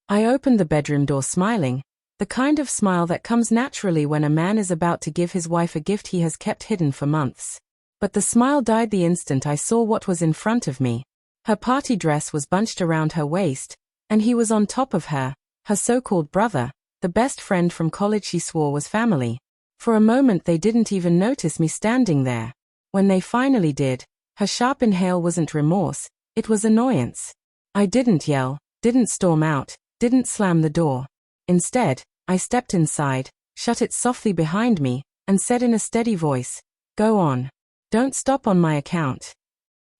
I opened the bedroom door smiling, the kind of smile that comes naturally when a man is about to give his wife a gift he has kept hidden for months. But the smile died the instant I saw what was in front of me. Her party dress was bunched around her waist, and he was on top of her so-called brother, the best friend from college she swore was family. For a moment they didn't even notice me standing there. When they finally did, her sharp inhale wasn't remorse, it was annoyance. I didn't yell, didn't storm out, didn't slam the door. Instead, I stepped inside, shut it softly behind me, and said in a steady voice, "Go on. Don't stop on my account."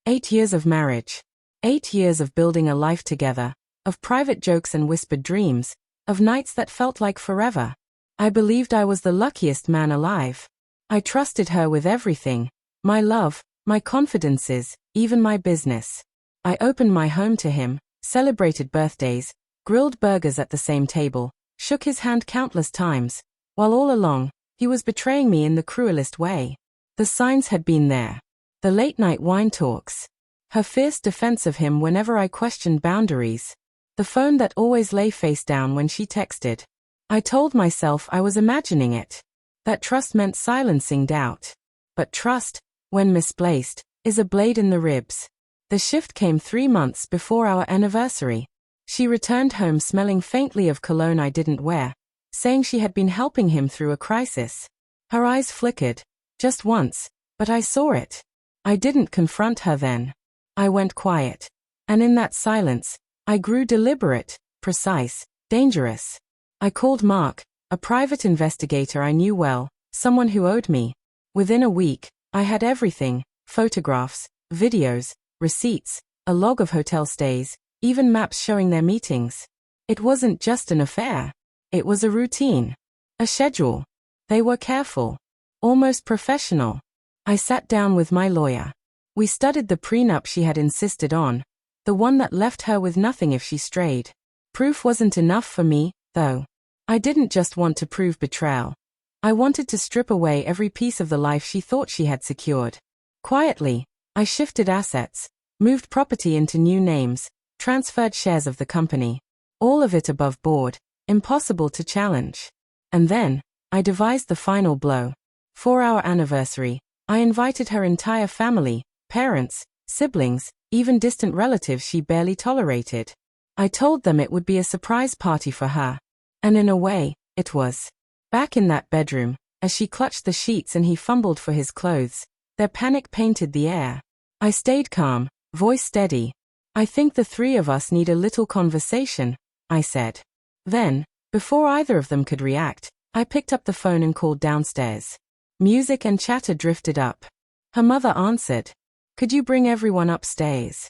8 years of marriage. 8 years of building a life together, of private jokes and whispered dreams, of nights that felt like forever. I believed I was the luckiest man alive. I trusted her with everything, my love, my confidences, even my business. I opened my home to him, celebrated birthdays, grilled burgers at the same table, shook his hand countless times, while all along, he was betraying me in the cruelest way. The signs had been there. The late-night wine talks. Her fierce defense of him whenever I questioned boundaries. The phone that always lay face down when she texted. I told myself I was imagining it. That trust meant silencing doubt. But trust, when misplaced, is a blade in the ribs. The shift came 3 months before our anniversary. She returned home smelling faintly of cologne I didn't wear, saying she had been helping him through a crisis. Her eyes flickered, just once, but I saw it. I didn't confront her then. I went quiet. And in that silence, I grew deliberate, precise, dangerous. I called Mark, a private investigator I knew well, someone who owed me. Within a week, I had everything: photographs, videos, receipts, a log of hotel stays, even maps showing their meetings. It wasn't just an affair. It was a routine. A schedule. They were careful. Almost professional. I sat down with my lawyer. We studied the prenup she had insisted on, the one that left her with nothing if she strayed. Proof wasn't enough for me, though. I didn't just want to prove betrayal. I wanted to strip away every piece of the life she thought she had secured. Quietly, I shifted assets, moved property into new names, transferred shares of the company. All of it above board, impossible to challenge. And then, I devised the final blow. For our anniversary, I invited her entire family, parents, siblings, even distant relatives she barely tolerated. I told them it would be a surprise party for her. And in a way, it was. Back in that bedroom, as she clutched the sheets and he fumbled for his clothes, their panic painted the air. I stayed calm, voice steady. "I think the three of us need a little conversation," I said. Then, before either of them could react, I picked up the phone and called downstairs. Music and chatter drifted up. Her mother answered. "Could you bring everyone upstairs?"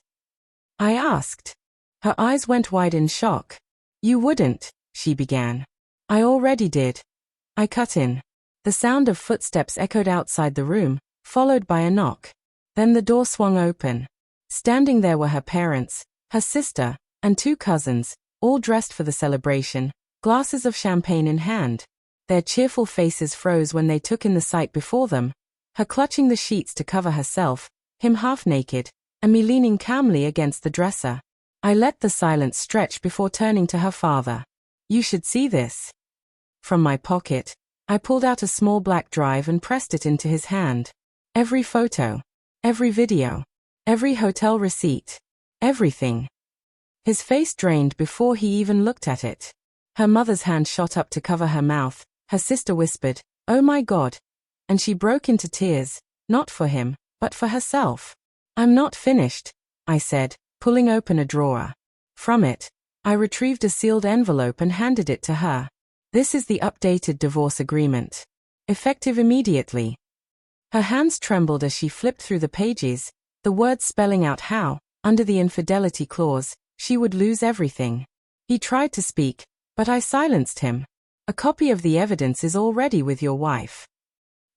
I asked. Her eyes went wide in shock. "You wouldn't," she began. "I already did." I cut in. The sound of footsteps echoed outside the room, followed by a knock. Then the door swung open. Standing there were her parents, her sister, and 2 cousins, all dressed for the celebration, glasses of champagne in hand. Their cheerful faces froze when they took in the sight before them, her clutching the sheets to cover herself, him half naked, and me leaning calmly against the dresser. I let the silence stretch before turning to her father. "You should see this." From my pocket, I pulled out a small black drive and pressed it into his hand. Every photo, every video, every hotel receipt, everything. His face drained before he even looked at it. Her mother's hand shot up to cover her mouth, her sister whispered, "Oh my God," and she broke into tears, not for him, but for herself. "I'm not finished," I said, pulling open a drawer. From it, I retrieved a sealed envelope and handed it to her. "This is the updated divorce agreement. Effective immediately." Her hands trembled as she flipped through the pages, the words spelling out how, under the infidelity clause, she would lose everything. He tried to speak, but I silenced him. "A copy of the evidence is already with your wife."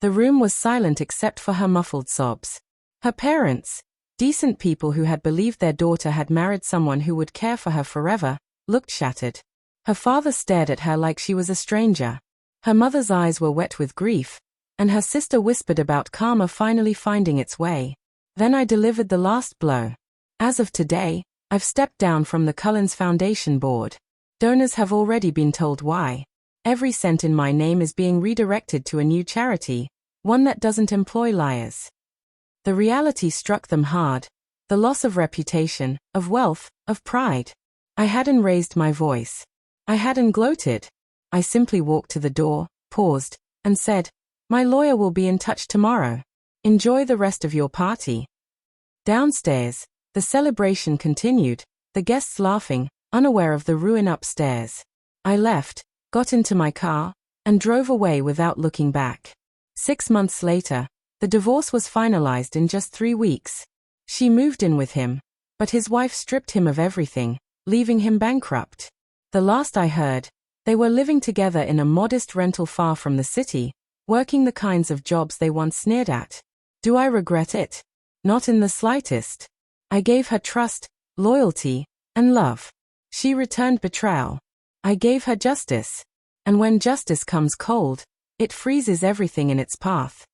The room was silent except for her muffled sobs. Her parents, decent people who had believed their daughter had married someone who would care for her forever, looked shattered. Her father stared at her like she was a stranger. Her mother's eyes were wet with grief, and her sister whispered about karma finally finding its way. Then I delivered the last blow. "As of today, I've stepped down from the Cullens Foundation board. Donors have already been told why. Every cent in my name is being redirected to a new charity, one that doesn't employ liars. The reality struck them hard. The loss of reputation, of wealth, of pride. I hadn't raised my voice. I hadn't gloated. I simply walked to the door, paused, and said, "My lawyer will be in touch tomorrow. Enjoy the rest of your party." Downstairs, the celebration continued, the guests laughing, unaware of the ruin upstairs. I left, got into my car, and drove away without looking back. 6 months later, the divorce was finalized in just 3 weeks. She moved in with him, but his wife stripped him of everything, leaving him bankrupt. The last I heard, they were living together in a modest rental far from the city, working the kinds of jobs they once sneered at. Do I regret it? Not in the slightest. I gave her trust, loyalty, and love. She returned betrayal. I gave her justice. And when justice comes cold, it freezes everything in its path.